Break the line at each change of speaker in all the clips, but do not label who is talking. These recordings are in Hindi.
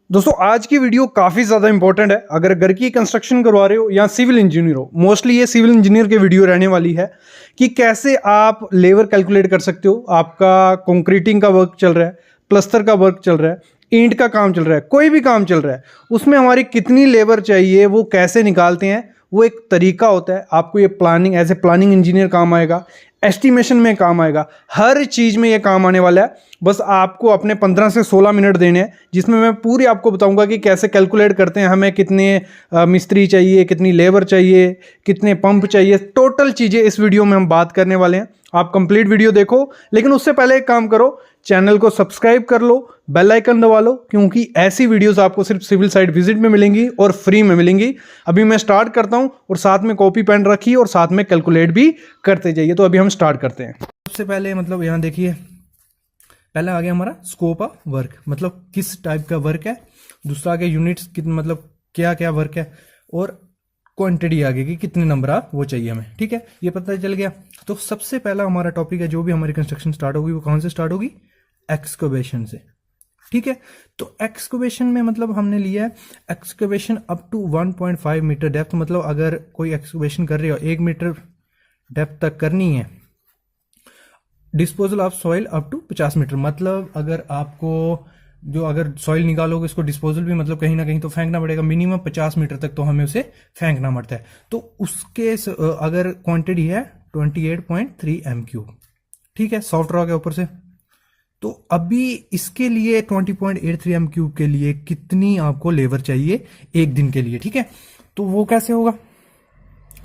दोस्तों आज की वीडियो काफ़ी ज़्यादा इंपॉर्टेंट है। अगर घर की कंस्ट्रक्शन करवा रहे हो या सिविल इंजीनियर हो, मोस्टली ये सिविल इंजीनियर की वीडियो रहने वाली है कि कैसे आप लेबर कैलकुलेट कर सकते हो। आपका कंक्रीटिंग का वर्क चल रहा है, प्लस्तर का वर्क चल रहा है, ईंट का काम चल रहा है, कोई भी काम चल रहा है, उसमें हमारी कितनी लेबर चाहिए वो कैसे निकालते हैं। वो एक तरीका होता है। आपको ये planning as a planning engineer काम आएगा, एस्टिमेशन में काम आएगा, हर चीज़ में ये काम आने वाला है। बस आपको अपने 15 से 16 मिनट देने हैं, जिसमें मैं पूरी आपको बताऊंगा कि कैसे कैलकुलेट करते हैं, हमें कितने मिस्त्री चाहिए, कितनी लेबर चाहिए, कितने पंप चाहिए, टोटल चीज़ें इस वीडियो में हम बात करने वाले हैं। आप कंप्लीट वीडियो देखो, लेकिन उससे पहले एक काम करो, चैनल को सब्सक्राइब कर लो, बेल आइकन दबा लो, क्योंकि ऐसी वीडियोस आपको सिर्फ सिविल साइट विजिट में मिलेंगी और फ्री में मिलेंगी। अभी मैं स्टार्ट करता हूं और साथ में कॉपी पेन रखिए और साथ में कैलकुलेट भी करते जाइए। तो अभी हम स्टार्ट करते हैं। सबसे पहले मतलब यहाँ देखिए, पहला आ गया हमारा स्कोप ऑफ वर्क, मतलब किस टाइप का वर्क है। दूसरा आ गया यूनिट्स, मतलब क्या क्या वर्क है, और क्वांटिटी आगे की कितने नंबर आप वो चाहिए हमें। ठीक है, ये पता चल गया। तो सबसे पहला हमारा टॉपिक है, जो भी हमारी कंस्ट्रक्शन स्टार्ट होगी वो कौन से स्टार्ट होगी? एक्सकवेशन से। ठीक है, तो एक्सकवेशन में मतलब हमने लिया है excavation up to 1.5 metre depth. मतलब अगर कोई एक्सकवेशन कर रही हो 1 मीटर डेप्थ तक करनी है। Disposal of soil up to 50 metre, मतलब अगर आपको जो अगर सॉइल निकालोगे इसको डिस्पोजल भी मतलब कहीं ना कहीं तो फेंकना पड़ेगा। मिनिमम 50 मीटर तक तो हमें उसे फेंकना पड़ता है। तो उसके अगर क्वांटिटी है 28.3 m3। ठीक है, सॉफ्ट रॉक है ऊपर से। तो अभी इसके लिए 20.83 m3 के लिए कितनी आपको लेबर चाहिए एक दिन के लिए? ठीक है, तो वो कैसे होगा?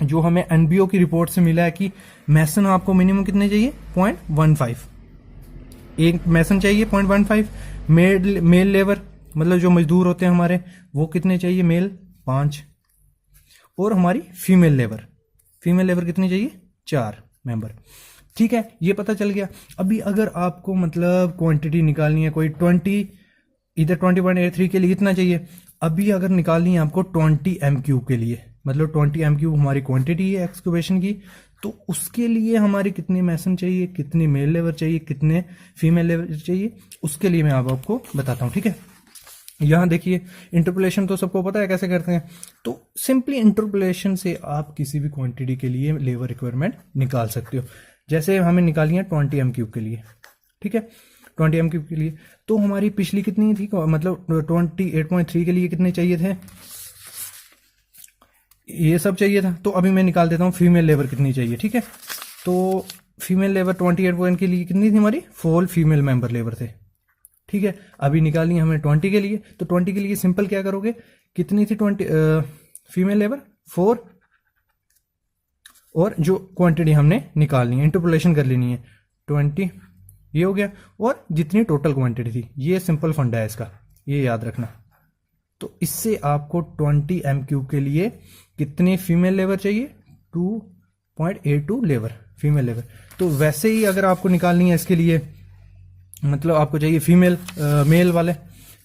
जो हमें एनबीओ की रिपोर्ट से मिला है कि मैसन आपको मिनिमम कितने चाहिए? 0.15, एक मैसन चाहिए 0.15। मेल लेबर मतलब जो मजदूर होते हैं हमारे, वो कितने चाहिए? मेल 5, और हमारी फीमेल लेबर कितनी चाहिए? 4 मेंबर। ठीक है, ये पता चल गया। अभी अगर आपको मतलब क्वांटिटी निकालनी है, कोई 20 इधर 20.83 के लिए इतना चाहिए। अभी अगर निकालनी है आपको 20 m3 के लिए, मतलब 20 m3 हमारी क्वांटिटी है एक्सकवेशन की, तो उसके लिए हमारी कितने मैसन चाहिए, कितने मेल लेबर चाहिए, कितने फीमेल लेबर चाहिए, उसके लिए मैं आपको बताता हूँ। ठीक है, यहां देखिए, इंटरपोलेशन तो सबको पता है कैसे करते हैं। तो सिंपली इंटरपोलेशन से आप किसी भी क्वांटिटी के लिए लेबर रिक्वायरमेंट निकाल सकते हो। जैसे हमें निकालनी है 20 m3 के लिए। ठीक है, 20 m3 के लिए तो हमारी पिछली कितनी थी, मतलब 28.3 के लिए कितने चाहिए थे? ये सब चाहिए था। तो अभी मैं निकाल देता हूँ फीमेल लेबर कितनी चाहिए। ठीक है, तो फीमेल लेबर 28 के लिए कितनी थी हमारी? 4 फीमेल मेंबर लेबर थे। ठीक है, अभी निकालनी है हमें 20 के लिए। तो 20 के लिए सिंपल क्या करोगे, कितनी थी 20 फीमेल लेबर? 4, और जो क्वांटिटी हमने निकालनी है, इंटरपोलेशन कर लेनी है 20, ये हो गया, और जितनी टोटल क्वांटिटी थी। ये सिंपल फंडा है इसका, ये याद रखना। तो इससे आपको 20 m3 के लिए कितने फीमेल लेबर चाहिए? 2.82 लेबर, फीमेल लेबर। तो वैसे ही अगर आपको निकालनी है इसके लिए, मतलब आपको चाहिए फीमेल मेल वाले,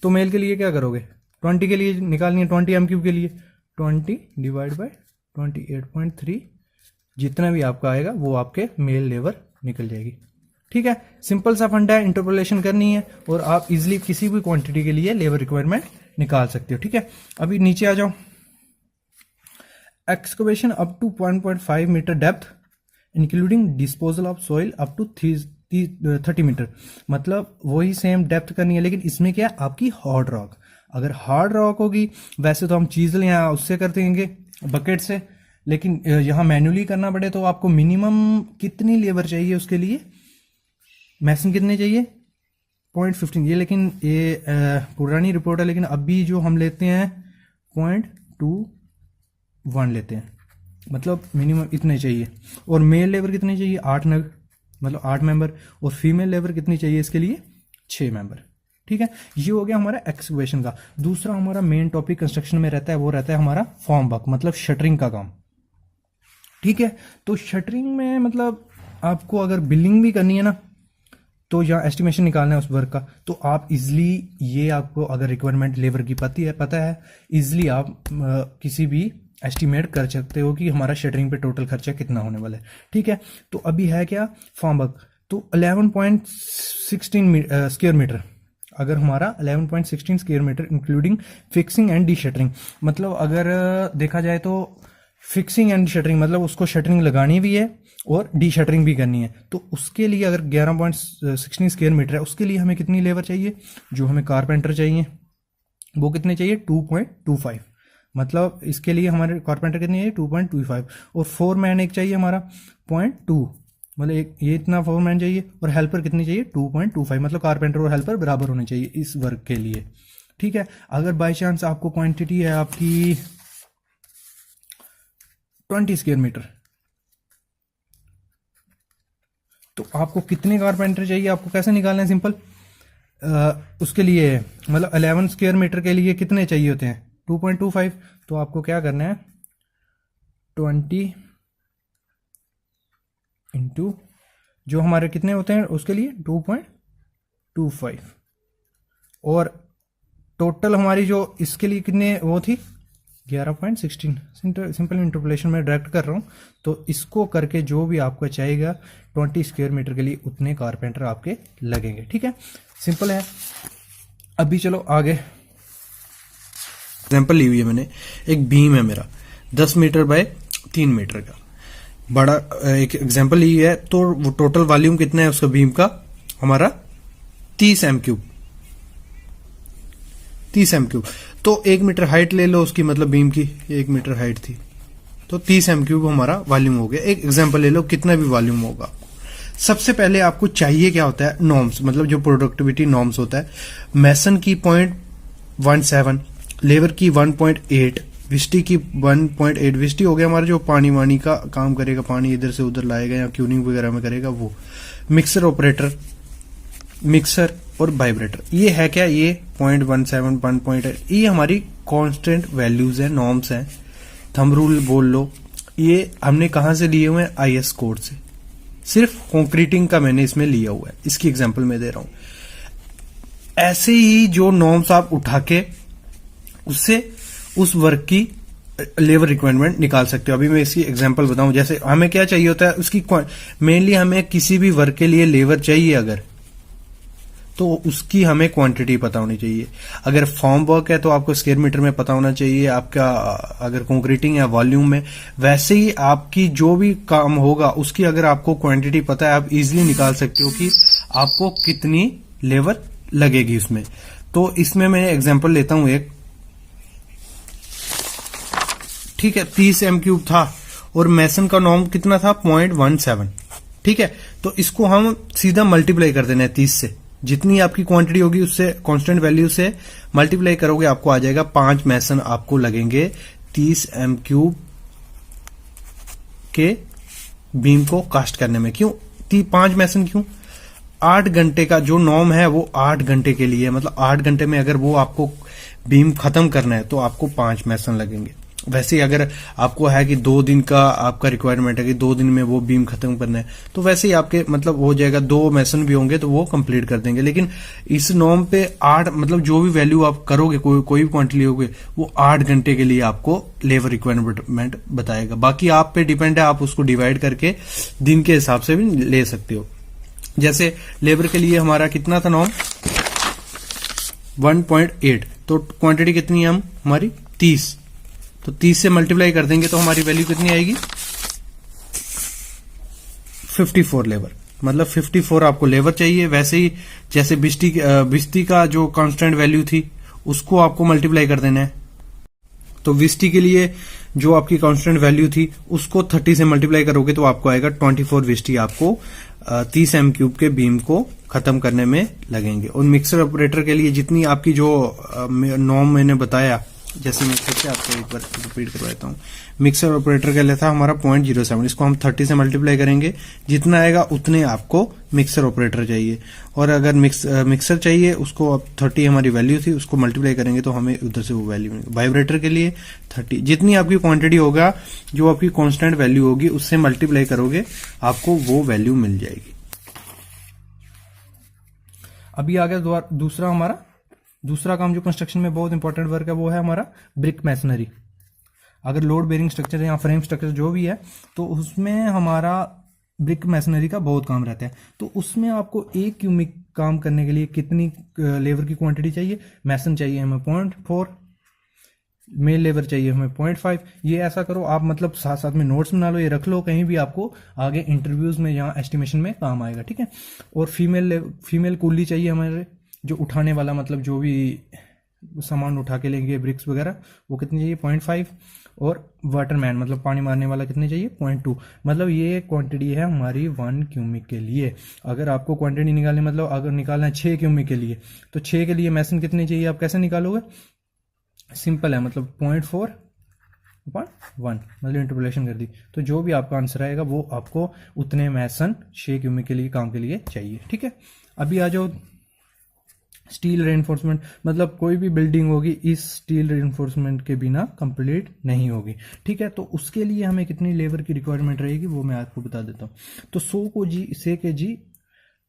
तो मेल के लिए क्या करोगे? 20 के लिए निकालनी है 20 m3 के लिए, 20 डिवाइड बाय 28.3, जितना भी आपका आएगा वो आपके मेल लेबर निकल जाएगी। ठीक है, सिंपल सा फंडा है, इंटरपोलेशन करनी है और आप इजिली किसी भी क्वांटिटी के लिए लेबर रिक्वायरमेंट निकाल सकते हो। ठीक है, अभी नीचे आ जाओ। Excavation up to 1.5 metre depth including disposal of soil up to 30 metre, मतलब वही सेम डेप्थ करनी है, लेकिन इसमें क्या है आपकी हार्ड रॉक। अगर हार्ड रॉक होगी, वैसे तो हम चीजल यहाँ उससे कर देंगे बकेट से, लेकिन यहाँ मैन्युअली करना पड़े तो आपको मिनिमम कितनी लेबर चाहिए उसके लिए? मैसन कितने चाहिए? 0.15। ये लेकिन ये पुरानी रिपोर्ट है, लेकिन अभी जो हम लेते हैं 0.21 लेते हैं, मतलब मिनिमम इतने चाहिए। और मेल लेबर कितने चाहिए? 8 मतलब 8 मेंबर, और फीमेल लेबर कितनी चाहिए इसके लिए? 6 मेंबर। ठीक है, ये हो गया हमारा एक्सकवेशन का। दूसरा हमारा मेन टॉपिक कंस्ट्रक्शन में रहता है, वो रहता है हमारा फॉर्म वर्क, मतलब शटरिंग का काम। ठीक है, तो शटरिंग में मतलब आपको अगर बिल्डिंग भी करनी है ना, तो यहाँ एस्टिमेशन निकालना है उस वर्क का, तो आप इजिली, ये आपको अगर रिक्वायरमेंट लेबर की पता है, इजिली आप किसी भी एस्टिमेट कर सकते हो कि हमारा शटरिंग पे टोटल खर्चा कितना होने वाला है। ठीक है, तो अभी है क्या फॉर्म वर्क, तो 11.16 स्क्वायर मीटर अगर हमारा 11.16 square metre including fixing and deshuttering, मतलब अगर देखा जाए तो फिक्सिंग एंड शटरिंग मतलब उसको शटरिंग लगानी भी है और डी शटरिंग भी करनी है, तो उसके लिए अगर 11.16 स्क्वायर मीटर है उसके लिए हमें कितनी लेबर चाहिए, जो हमें कारपेंटर चाहिए वो कितने चाहिए 2.25, मतलब इसके लिए हमारे कारपेंटर कितनी है 2.25, और फोरमैन एक चाहिए हमारा 0.2, मतलब एक ये इतना फोरमैन चाहिए, और हेल्पर कितनी चाहिए 2.25, मतलब कारपेंटर और हेल्पर बराबर होने चाहिए इस वर्क के लिए। ठीक है, अगर बाई चांस आपको क्वांटिटी है आपकी 20 स्क्वायर मीटर, तो आपको कितने कारपेंटर चाहिए, आपको कैसे निकालना है, सिंपल उसके लिए मतलब 11 स्क्वायर मीटर के लिए कितने चाहिए होते हैं 2.25, तो आपको क्या करना है 20 इंटू जो हमारे कितने होते हैं उसके लिए 2.25, और टोटल हमारी जो इसके लिए कितने वो थी 11.16, सिंपल इंटरपोलेशन में डायरेक्ट कर रहा हूँ, तो इसको करके जो भी आपको चाहिएगा 20 स्क्वायर मीटर के लिए उतने कारपेंटर आपके लगेंगे। ठीक है, सिंपल है। अभी चलो आगे एग्जाम्पल ली हुई है मैंने, एक बीम है मेरा 10 मीटर बाय 3 मीटर का बड़ा एक एग्जाम्पल ली है, तो वो टोटल वॉल्यूम कितना है उसका बीम का हमारा 30 m3, 30 m3, तो 1 मीटर हाइट ले लो उसकी, मतलब बीम की 1 मीटर हाइट थी, तो 30 m3 हमारा वॉल्यूम हो गया। एक एग्जाम्पल ले लो कितना भी वॉल्यूम होगा। सबसे पहले आपको चाहिए क्या होता है नॉर्म्स, मतलब जो प्रोडक्टिविटी नॉर्म्स होता है, मैसन की 0.17, लेबर की 1.8, विस्टी की 1.8, विस्टी हो गया हमारा जो पानी वानी का काम करेगा, पानी इधर से उधर लाएगा या ट्यूनिंग वगैरह में करेगा वो, मिक्सर ऑपरेटर, मिक्सर और वाइब्रेटर, ये है क्या, ये 0.17, 1.8, ये हमारी कांस्टेंट वैल्यूज है, नॉर्म्स हैं, थंब रूल बोल लो। ये हमने कहां से लिए हुए हैं, IS कोड से, सिर्फ कंक्रीटिंग का मैंने इसमें लिया हुआ है, इसकी एग्जांपल मैं दे रहा हूं। ऐसे ही जो नॉर्म्स आप उठा के उससे उस वर्क की लेबर रिक्वायरमेंट निकाल सकते हो। अभी मैं इसकी एग्जांपल बताऊं, जैसे हमें क्या चाहिए होता है उसकी मेनली हमें किसी भी वर्क के लिए लेबर चाहिए अगर, तो उसकी हमें क्वांटिटी पता होनी चाहिए। अगर फॉर्म वर्क है तो आपको स्क्वायर मीटर में पता होना चाहिए आपका, अगर कंक्रीटिंग या वॉल्यूम में, वैसे ही आपकी जो भी काम होगा उसकी अगर आपको क्वांटिटी पता है, आप इजीली निकाल सकते हो कि आपको कितनी लेबर लगेगी उसमें। तो इसमें मैं एग्जांपल लेता हूं एक, ठीक है, 30 m3 था और मैसन का नॉर्म कितना था 0.17, ठीक है, तो इसको हम सीधा मल्टीप्लाई कर देना है 30 से, जितनी आपकी क्वांटिटी होगी उससे कांस्टेंट वैल्यू से मल्टीप्लाई करोगे, आपको आ जाएगा 5 मैसन आपको लगेंगे 30 m3 के बीम को कास्ट करने में। क्यों 5 मैसन, क्यों 8 घंटे का जो नॉर्म है वो 8 घंटे के लिए, मतलब 8 घंटे में अगर वो आपको बीम खत्म करना है तो आपको 5 मैसन लगेंगे। वैसे ही अगर आपको है कि 2 दिन का आपका रिक्वायरमेंट है कि 2 दिन में वो बीम खत्म करना है, तो वैसे ही आपके मतलब हो जाएगा, 2 मैसन भी होंगे तो वो कंप्लीट कर देंगे। लेकिन इस नॉर्म पे 8 मतलब जो भी वैल्यू आप करोगे, कोई भी क्वांटिटी होगी, वो 8 घंटे के लिए आपको लेबर रिक्वायरमेंट बताएगा। बाकी आप पे डिपेंड है, आप उसको डिवाइड करके दिन के हिसाब से भी ले सकते हो। जैसे लेबर के लिए हमारा कितना था नॉर्म 1.8, तो क्वांटिटी कितनी है हमारी 30, तो 30 से मल्टीप्लाई कर देंगे तो हमारी वैल्यू कितनी आएगी 54 लेबर, मतलब 54 आपको लेबर चाहिए। वैसे ही जैसे बिस्ती का जो कांस्टेंट वैल्यू थी उसको आपको मल्टीप्लाई कर देना है, तो विस्टी के लिए जो आपकी कांस्टेंट वैल्यू थी उसको 30 से मल्टीप्लाई करोगे तो आपको आएगा 24 विस्टी आपको 30 m3 के बीम को खत्म करने में लगेंगे। और मिक्सर ऑपरेटर के लिए जितनी आपकी जो नॉर्म मैंने बताया, जैसे मैं फिर से आपको एक बार रिपीट करवाता हूँ, मिक्सर ऑपरेटर के लिए था हमारा 0.07, इसको हम 30 से मल्टीप्लाई करेंगे, जितना आएगा उतने आपको मिक्सर ऑपरेटर चाहिए। और अगर मिक्सर चाहिए उसको अब 30 हमारी वैल्यू थी, उसको मल्टीप्लाई करेंगे तो हमें उधर से वो वैल्यू मिलेगी। वाइब्रेटर के लिए 30, जितनी आपकी क्वांटिटी होगा, जो आपकी कांस्टेंट वैल्यू होगी उससे मल्टीप्लाई करोगे आपको वो वैल्यू मिल जाएगी। अभी आ गया दूसरा काम जो कंस्ट्रक्शन में बहुत इंपॉर्टेंट वर्क है, वो है हमारा ब्रिक मैसनरी। अगर लोड बेरिंग स्ट्रक्चर या फ्रेम स्ट्रक्चर जो भी है, तो उसमें हमारा ब्रिक मैसनरी का बहुत काम रहता है। तो उसमें आपको 1 क्यूबिक काम करने के लिए कितनी लेबर की क्वांटिटी चाहिए? मैसन चाहिए हमें 0.4, मेल लेबर चाहिए हमें 0.5। ये ऐसा करो आप, मतलब साथ साथ में नोट्स बना लो, ये रख लो, कहीं भी आपको आगे इंटरव्यूज में यहाँ एस्टिमेशन में काम आएगा, ठीक है। और फीमेल कूली चाहिए हमारे, जो उठाने वाला, मतलब जो भी सामान उठा के लेंगे ब्रिक्स वगैरह, वो कितनी चाहिए? 0.5। और वाटरमैन मतलब पानी मारने वाला कितने चाहिए? 0.2। मतलब ये क्वांटिटी है हमारी 1 क्यूबिक के लिए। अगर आपको क्वांटिटी निकालनी, मतलब अगर निकालना है 6 क्यूबिक के लिए, तो 6 के लिए मैसन कितने चाहिए आप कैसे निकालोगे? सिंपल है, मतलब 0.4/1, मतलब इंटरपोलेशन कर दी, तो जो भी आपका आंसर आएगा वो आपको उतने मैसन 6 क्यूबिक के लिए काम के लिए चाहिए, ठीक है। अभी आ जाओ स्टील रेनफोर्समेंट, मतलब कोई भी बिल्डिंग होगी इस स्टील रेनफोर्समेंट के बिना कंप्लीट नहीं होगी, ठीक है। तो उसके लिए हमें कितनी लेबर की रिक्वायरमेंट रहेगी वो मैं आपको बता देता हूँ। तो 100 के जी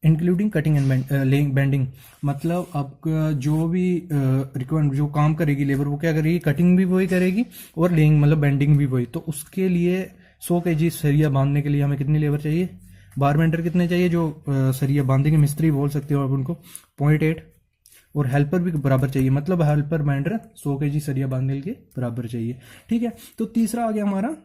इंक्लूडिंग कटिंग एंड बेंडिंग, मतलब आपका जो भी रिक्वायरमेंट, जो काम करेगी लेबर, वो क्या करेगी? कटिंग भी वही करेगी और लेइंग मतलब बेंडिंग भी वही। तो उसके लिए 100 kg सरिया बांधने के लिए हमें कितनी लेबर चाहिए? बारबेंडर कितने चाहिए जो सरिया बांधेंगे, मिस्त्री बोल सकते हो आप उनको, 0.8। और हेल्पर भी बराबर चाहिए, मतलब हेल्पर बेंडर 100 kg सरिया बांधने के बराबर चाहिए, ठीक है। तो तीसरा आ गया हमारा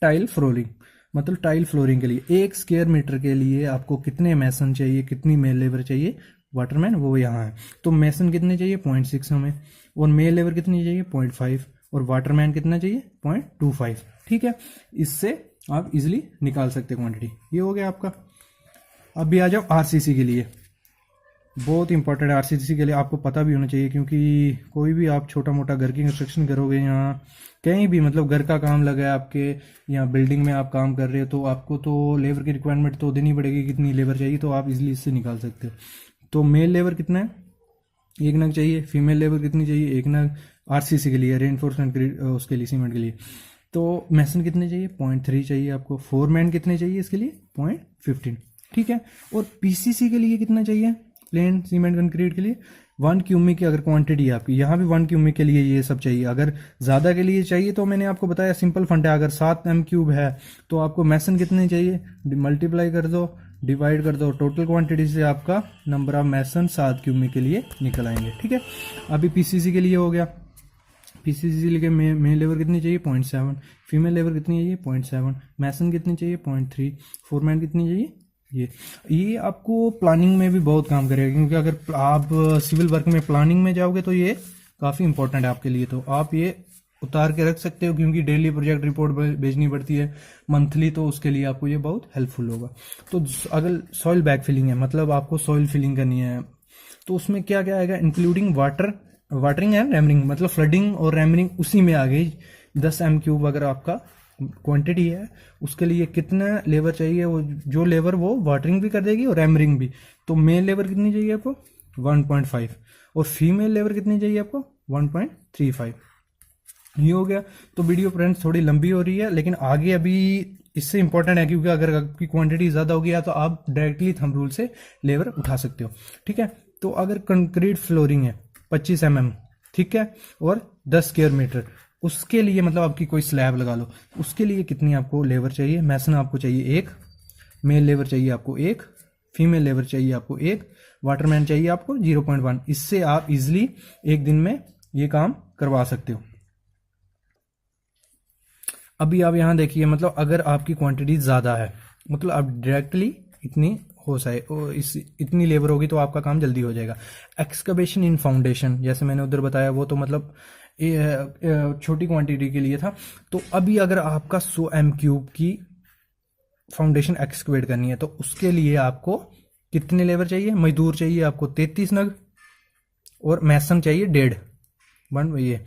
टाइल फ्लोरिंग, मतलब टाइल फ्लोरिंग के लिए 1 स्क्वायर मीटर के लिए आपको कितने मैसन चाहिए, कितनी मेल लेबर चाहिए? वाटरमैन वो यहाँ है, तो मैसन कितने चाहिए? 0.6 हमें। और मेल लेबर कितनी चाहिए? 0.5। और वाटरमैन कितना चाहिए? 0.25, ठीक है। इससे आप इजिली निकाल सकते हैं क्वांटिटी। ये हो गया आपका। अभी आ जाओ आरसीसी के लिए, बहुत इंपॉर्टेंट है आरसीसी के लिए, आपको पता भी होना चाहिए, क्योंकि कोई भी आप छोटा मोटा घर की कंस्ट्रक्शन करोगे, यहाँ कहीं भी मतलब घर का काम लगा है आपके, या बिल्डिंग में आप काम कर रहे हो, तो आपको तो लेबर की रिक्वायरमेंट तो देनी पड़ेगी, कितनी लेबर चाहिए, तो आप इजीली इससे निकाल सकते हो। तो मेल लेबर कितना है? 1 नग चाहिए। फीमेल लेबर कितनी चाहिए? 1 नग आरसीसी के लिए, रेनफोर्समेंट उसके लिए, सीमेंट के लिए। तो मैसन कितने चाहिए? 0.3 चाहिए आपको। फोरमैन कितने चाहिए इसके लिए? 0.15, ठीक है। और पीसीसी के लिए कितना चाहिए? प्लेन सीमेंट कंक्रीट के लिए 1 क्यूबिक की अगर क्वांटिटी है आपकी, यहाँ भी 1 क्यूबिक के लिए ये सब चाहिए। अगर ज़्यादा के लिए चाहिए तो मैंने आपको बताया सिंपल फंड है, अगर 7 m³ है तो आपको मैसन कितने चाहिए? मल्टीप्लाई कर दो, डिवाइड कर दो टोटल क्वांटिटी से, आपका नंबर ऑफ मैसन 7 क्यूबिक के लिए निकल आएंगे, ठीक है। अभी पीसीसी के लिए हो गया। पीसीसी के मेल लेबर कितनी चाहिए? 0.7। फीमेल लेबर कितनी चाहिए? 0.7। मैसन कितनी चाहिए? 0.3। फोरमैन कितनी चाहिए? ये आपको प्लानिंग में भी बहुत काम करेगा, क्योंकि अगर आप सिविल वर्क में प्लानिंग में जाओगे तो ये काफ़ी इंपॉर्टेंट है आपके लिए। तो आप ये उतार के रख सकते हो, क्योंकि डेली प्रोजेक्ट रिपोर्ट भेजनी पड़ती है, मंथली, तो उसके लिए आपको ये बहुत हेल्पफुल होगा। तो अगर सॉइल बैक फिलिंग है, मतलब आपको सॉइल फिलिंग करनी है, तो उसमें क्या क्या आएगा? इंक्लूडिंग वाटरिंग एंड रैमरिंग, मतलब फ्लडिंग और रैमरिंग उसी में आ गई। 10 m³ अगर आपका क्वांटिटी है, उसके लिए कितना लेबर चाहिए? वो जो लेबर वो वाटरिंग भी कर देगी और रैमरिंग भी। तो मेल लेबर कितनी चाहिए आपको? 1.5। और फीमेल लेबर कितनी चाहिए आपको? 1.35। ये हो गया। तो वीडियो फ्रेंड्स थोड़ी लंबी हो रही है, लेकिन आगे अभी इससे इंपॉर्टेंट है, क्योंकि अगर आपकी क्वांटिटी ज़्यादा हो गया तो आप डायरेक्टली थंब रूल से लेबर उठा सकते हो, ठीक है। तो अगर कंक्रीट फ्लोरिंग है 25 mm, ठीक है, और 10 स्क्वायर मीटर, उसके लिए मतलब आपकी कोई स्लैब लगा लो, उसके लिए कितनी आपको लेबर चाहिए? मैसन आपको चाहिए 1, मेल लेबर चाहिए आपको 1, फीमेल लेबर चाहिए आपको 1, वाटरमैन चाहिए आपको 0.1। इससे आप इजिली एक दिन में ये काम करवा सकते हो। अभी आप यहाँ देखिए, मतलब अगर आपकी क्वांटिटी ज़्यादा है, मतलब आप डायरेक्टली इतनी हो सके इतनी लेबर होगी तो आपका काम जल्दी हो जाएगा। एक्सकवेशन इन फाउंडेशन, जैसे मैंने उधर बताया, वो तो मतलब छोटी क्वांटिटी के लिए था। तो अभी अगर आपका 100 m³ की फाउंडेशन एक्सकवेट करनी है, तो उसके लिए आपको कितने लेबर चाहिए? मजदूर चाहिए आपको 33 नग, और मैसन चाहिए 1.5 ये।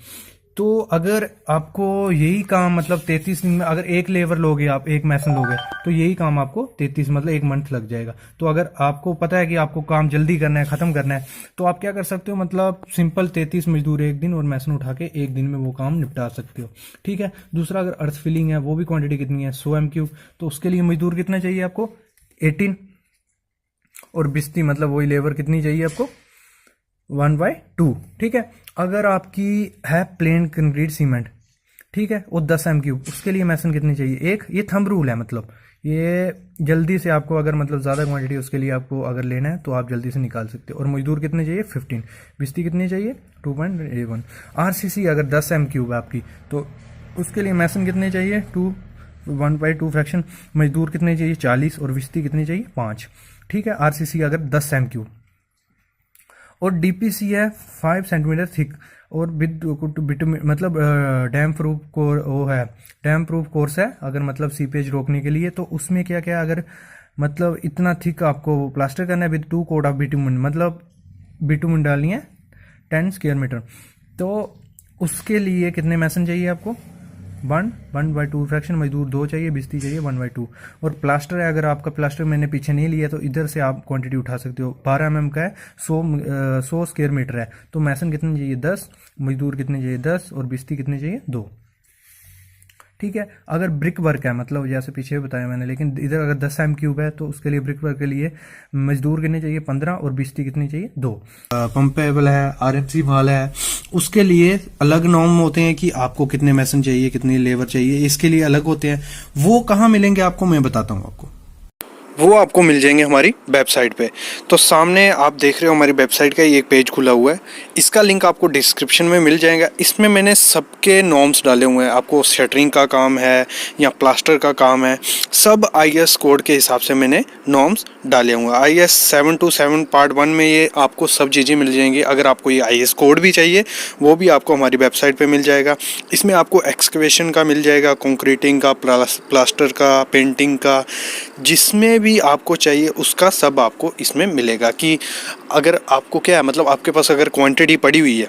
तो अगर आपको यही काम, मतलब 33 दिन में अगर एक लेबर लोगे आप, एक मैसन लोगे, तो यही काम आपको 33 मतलब 1 मंथ लग जाएगा। तो अगर आपको पता है कि आपको काम जल्दी करना है, खत्म करना है, तो आप क्या कर सकते हो? मतलब सिंपल 33 मजदूर एक दिन और मैसन उठा के एक दिन में वो काम निपटा सकते हो, ठीक है। दूसरा, अगर अर्थ फिलिंग है, वो भी क्वांटिटी कितनी है? 100 m³, तो उसके लिए मजदूर कितना चाहिए आपको? 18। और बिस्ती मतलब वही लेबर कितनी चाहिए आपको? 1/2, ठीक है। अगर आपकी है प्लेन कंक्रीट सीमेंट, ठीक है, वो 10 m³, उसके लिए मैसन कितनी चाहिए? 1। ये थंब रूल है, मतलब ये जल्दी से आपको अगर मतलब ज़्यादा क्वांटिटी उसके लिए आपको अगर लेना है तो आप जल्दी से निकाल सकते हो। और मजदूर कितने चाहिए 15, बिस्ती कितनी चाहिए 2.81। आरसीसी अगर 10 एम क्यूब है आपकी तो उसके लिए मैसन कितने चाहिए 1/2 फ्रैक्शन, मजदूर कितने चाहिए 40 और बिस्ती कितनी चाहिए 5। ठीक है, आरसीसी अगर 10 एम क्यूब। और डीपीसी है 5 सेंटीमीटर थिक और विद बिटुमिन मतलब डैम प्रूफ को वो है डैम प्रूफ कोर्स है अगर मतलब सीपेज रोकने के लिए। तो उसमें क्या क्या अगर मतलब इतना थिक आपको प्लास्टर करना है विद 2 कोट ऑफ बिटुमिन, मतलब बिटुमिन डालनी है 10 स्क्वायर मीटर। तो उसके लिए कितने मैसन चाहिए आपको 1/2 फ्रैक्शन, मजदूर 2 चाहिए, बिस्ती चाहिए 1/2। और प्लास्टर है, अगर आपका प्लास्टर मैंने पीछे नहीं लिया तो इधर से आप क्वांटिटी उठा सकते हो। 12 mm का है, 100 स्क्वायर मीटर है। तो मैसन कितने चाहिए 10, मजदूर कितने चाहिए 10 और बिस्ती कितने चाहिए 2। ठीक है, अगर ब्रिक वर्क है मतलब जैसे पीछे बताया मैंने, लेकिन इधर अगर 10 एम क्यूब है तो उसके लिए ब्रिक वर्क के लिए मजदूर कितने चाहिए 15 और बिस्ती कितनी चाहिए 2। पंपेबल है, आरएफसी वाल है, उसके लिए अलग नॉर्म होते हैं कि आपको कितने मैसन चाहिए, कितनी लेबर चाहिए, इसके लिए अलग होते हैं। वो कहाँ मिलेंगे आपको मैं बताता हूँ आपको। वो आपको मिल जाएंगे हमारी वेबसाइट पे। तो सामने आप देख रहे हो हमारी वेबसाइट का एक पेज खुला हुआ है, इसका लिंक आपको डिस्क्रिप्शन में मिल जाएगा। इसमें मैंने सबके नॉर्म्स डाले हुए हैं, आपको शटरिंग का काम है या प्लास्टर का काम है, सब आईएस कोड के हिसाब से मैंने नॉर्म्स डाले हुए हैं। आईएस 727 पार्ट 1 में ये आपको सब चीज़ें मिल जाएंगी। अगर आपको ये आईएस कोड भी चाहिए वो भी आपको हमारी वेबसाइट पर मिल जाएगा। इसमें आपको एक्सकवेशन का मिल जाएगा, कंक्रीटिंग का, प्लास्टर का, पेंटिंग का, जिसमें भी आपको चाहिए उसका सब आपको इसमें मिलेगा। कि अगर आपको क्या है मतलब आपके पास अगर क्वांटिटी पड़ी हुई है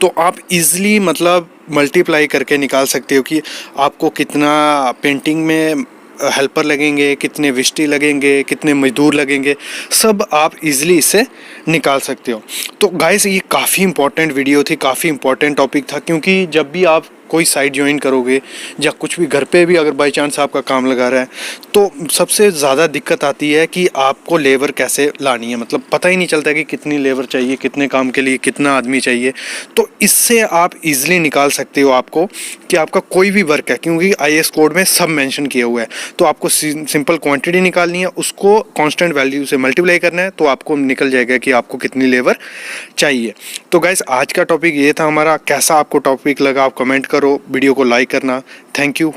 तो आप इजीली मतलब मल्टीप्लाई करके निकाल सकते हो कि आपको कितना पेंटिंग में हेल्पर लगेंगे, कितने विस्टी लगेंगे, कितने मजदूर लगेंगे, सब आप इजीली इससे निकाल सकते हो। तो गाइस ये काफ़ी इंपॉर्टेंट वीडियो थी, काफ़ी इंपॉर्टेंट टॉपिक था, क्योंकि जब भी आप कोई साइट ज्वाइन करोगे या कुछ भी घर पे भी अगर बाई चांस आपका काम लगा रहा है तो सबसे ज़्यादा दिक्कत आती है कि आपको लेबर कैसे लानी है, मतलब पता ही नहीं चलता कि कितनी लेबर चाहिए, कितने काम के लिए कितना आदमी चाहिए। तो इससे आप इजीली निकाल सकते हो आपको कि आपका कोई भी वर्क है, क्योंकि आईएस कोड में सब मेंशन किया हुआ है। तो आपको सिंपल क्वांटिटी निकालनी है, उसको कांस्टेंट वैल्यू से मल्टीप्लाई करना है, तो आपको निकल जाएगा कि आपको कितनी लेबर चाहिए। तो गाइस आज का टॉपिक ये था हमारा। कैसा आपको टॉपिक लगा आप कमेंट करो, वीडियो को लाइक करना। Thank you.